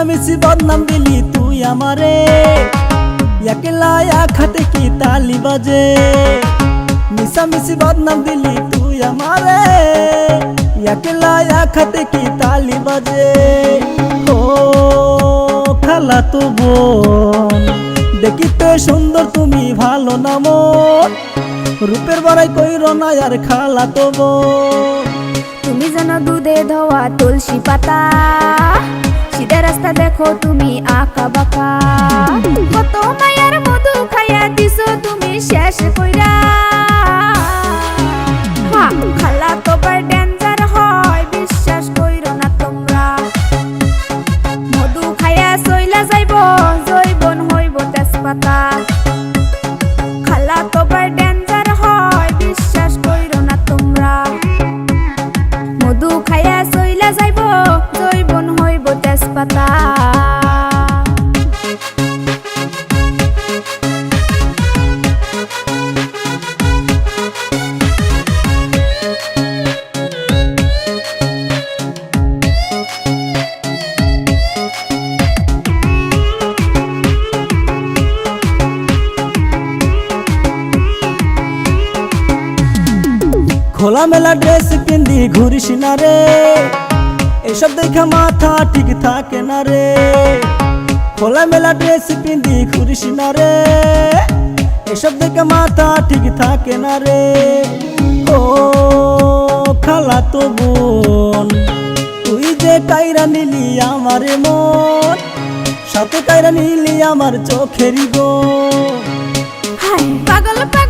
মিশামিশি বদনাম দিলি তুই আমারে, একলা এক হাতে কি তালি বাজে। মিশামিশি বদনাম দিলি তুই আমারে, একলা এক হাতে কি তালি বাজে। ও খালাতো বোন, দেখিতে সুন্দর তুমি ভালো না মন, রূপের বড়াই কইরো না আর খালাতো বোন। তুমি যেন দুধে ধোয়া তুলসী পাতা, সিধা রাস্তা দেখো তুমি আঁকা বাঁকা। কত মায়ের মধু খাইয়া দিছো তুমি শেষ কইরা। খালা তো বার ডেঞ্জার হয়, বিশ্বাস কইরো না তোমরা। মধু খাইয়া চইলা যাইব, জৈবন হইব তেজপাতা। খালা তো বার ডেঞ্জার হয়, বিশ্বাস কইরো না তোমরা। মধু খাইয়া চইলা যাইব, জৈবন হইব তেজপাতা। খোলা মেলা ড্রেস পিন্দি ঘুরিস না রে, এসব দেখা মাথা ঠিক থাকে না রে। খোলা মেলা ড্রেস পিন্দি ঘুরিস না রে, এসব দেখে মাথা ঠিক থাকে না রে। ও খালাতো বোন, তুই যে কাইরা নিলি আমার মন, সাথে কাইরা নিলি আমার চোখেরই গো। পাগল পাগল